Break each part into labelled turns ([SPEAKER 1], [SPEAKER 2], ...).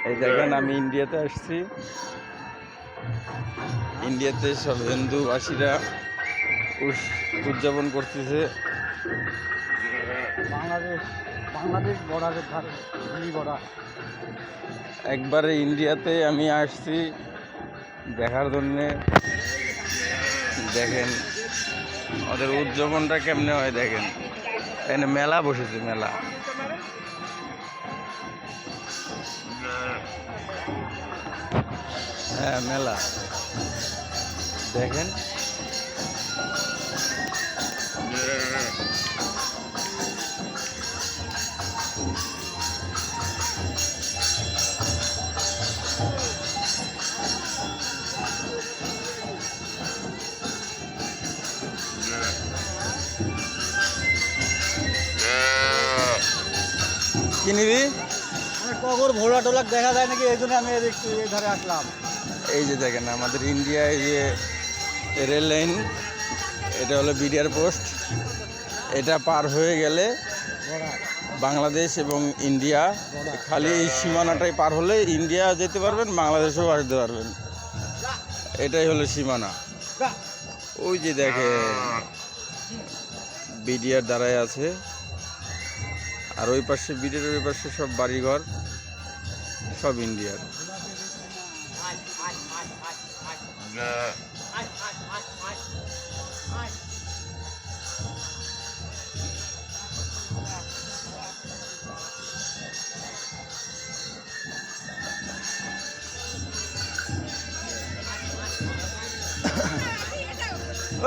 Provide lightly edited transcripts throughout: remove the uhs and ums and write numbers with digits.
[SPEAKER 1] এই দেখেন আমি ইন্ডিয়াতে আসছি। ইন্ডিয়াতে সব হিন্দুবাসীরা উদযাপন করতেছে।
[SPEAKER 2] বাংলাদেশ বর্ডারের ধারে বর্ডার।
[SPEAKER 1] একবারে ইন্ডিয়াতে আমি আসছি দেখার জন্যে। দেখেন ওদের উদযাপনটা কেমনে হয় দেখেন। এখানে মেলা বসেছে, মেলা। হ্যাঁ, মেলা দেখেন। কি নিবি?
[SPEAKER 2] টগর ভোলা টোলা দেখা যায় নাকি, এই জন্য আমি একটু এই ধারে আসলাম।
[SPEAKER 1] এই যে দেখেন আমাদের ইন্ডিয়ায় যে রেল লাইন, এটা হলো বিডিআর পোস্ট। এটা পার হয়ে গেলে বাংলাদেশ এবং ইন্ডিয়া, খালি এই সীমানাটাই পার হলে ইন্ডিয়া যেতে পারবেন, বাংলাদেশেও আসতে পারবেন। এটাই হলো সীমানা। ওই যে দেখেন বিডিআর দাঁড়ায় আছে, আর ওই পাশে বিডিআর ওই পাশে সব বাড়িঘর, সব ইন্ডিয়ার।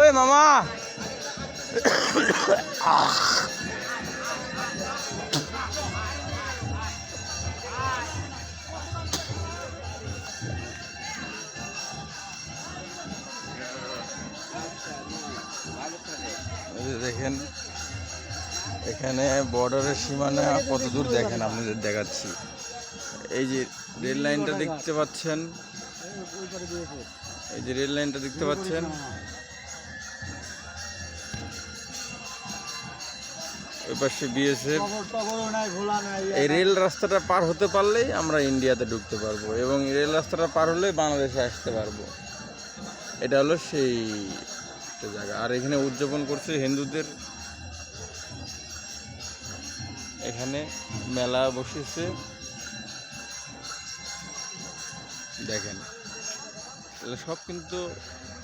[SPEAKER 1] ওই মামা, দেখেন এখানে বর্ডারের সীমানা কত দূর দেখেন, আপনাদের দেখাচ্ছি। এই যে রেল লাইনটা দেখতে পাচ্ছেন, এই যে রেল লাইনটা দেখতে পাচ্ছেন, ওই পাশে বিএসএফ। এই রেল রাস্তাটা পার হতে পারলেই আমরা ইন্ডিয়াতে ঢুকতে পারবো, এবং রেল রাস্তাটা পার হলেই বাংলাদেশে আসতে পারবো। এটা হলো সেই জায়গা। আর এখানে উদযাপন করছে হিন্দুদের, এখানে মেলা বসেছে দেখেন। সব কিন্তু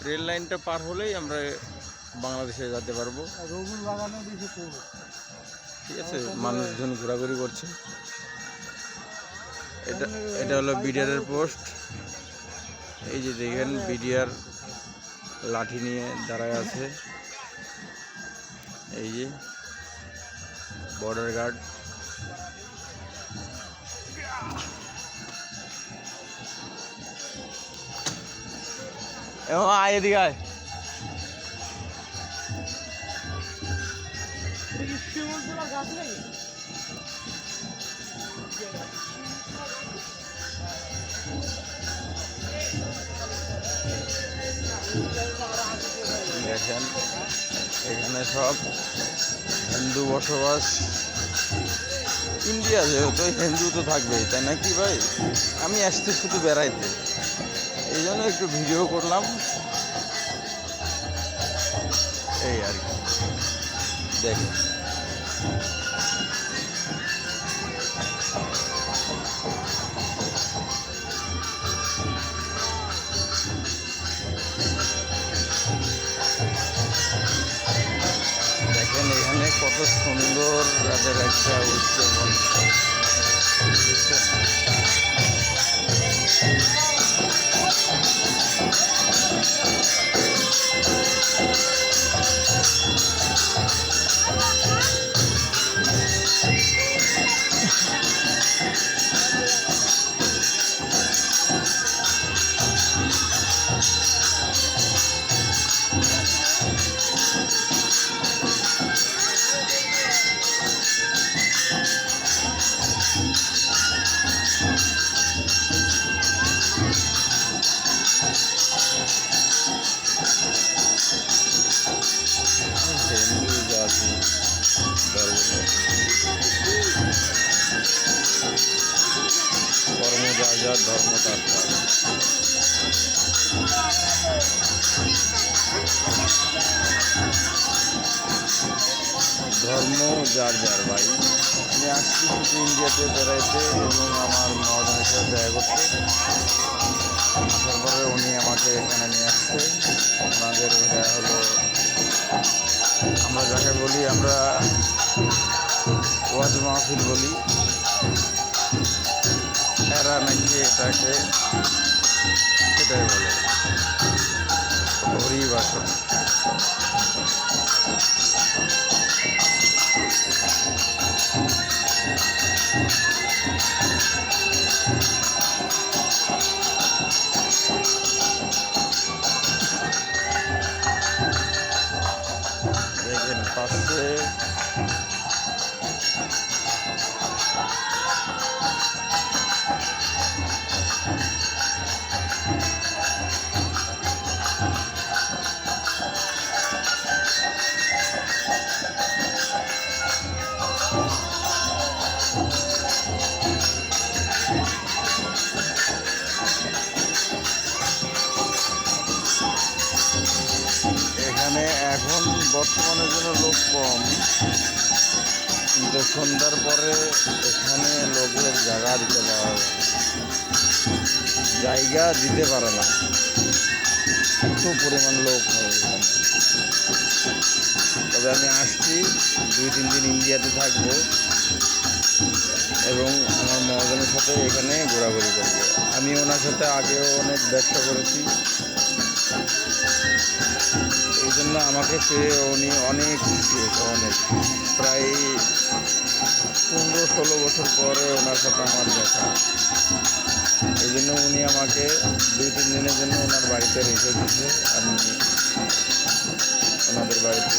[SPEAKER 1] রেল লাইনটা পার হলেই আমরা বাংলাদেশে যেতে পারবো। ঠিক আছে, মানুষজন ঘোরাঘুরি করছে। এটা হলো বিডিআরের পোস্ট। এই যে দেখেন বিডিআর লাঠি নিয়ে দাঁড়ায় আছে। এই যে বর্ডার গার্ড। আয় এদিকে আয়। দেখেন এখানে সব হিন্দু বসবাস। ইন্ডিয়া যেহেতু হিন্দু তো থাকবেই, তাই না কি ভাই? আমি আসছি শুধু বেড়াইতে, এই জন্য একটু ভিডিও করলাম, এই আর কি। দেখেন দেখেন এখানে কত সুন্দর তাদের একটা উদযাপন। যার ধর্ম তার তার। ধর্ম যার যার ভাই। আমি আসছি শুধু ইন্ডিয়াতে বেড়াইতে এবং আমার মহাজনের সাথে দেখা করতে। আসার পরে উনি আমাকে এখানে নিয়ে আসছে। ওনাদের এটা হলো, আমরা যাকে বলি আমরা ওয়াজ মাহফিল বলি, এরা নাকি এটাকে সেটাই বলে হরিবাসন। দেখেন পাশে এখানে এখন বর্তমানের জন্য লোক কম, কিন্তু সন্ধ্যার পরে এখানে লোকের জায়গা দিতে পারে না, জায়গা দিতে পারে না, এত পরিমাণ লোক হয় এখানে। তবে আমি আসছি 2-3 দিন ইন্ডিয়াতে থাকবো এবং আমার মহাজনের সাথে এখানে ঘোরাঘুরি করবো। আমি ওনার সাথে আগেও অনেক ব্যবসা করেছি, এই জন্য আমাকে পেয়ে উনি অনেক খুশি হয়েছে, অনেক। প্রায় 15-16 বছর পরে ওনার সাথে আমার দেখা। এই জন্য উনি আমাকে 2-3 দিনের জন্য ওনার বাড়িতে রেখে দিয়েছে। আমি ওনাদের বাড়িতে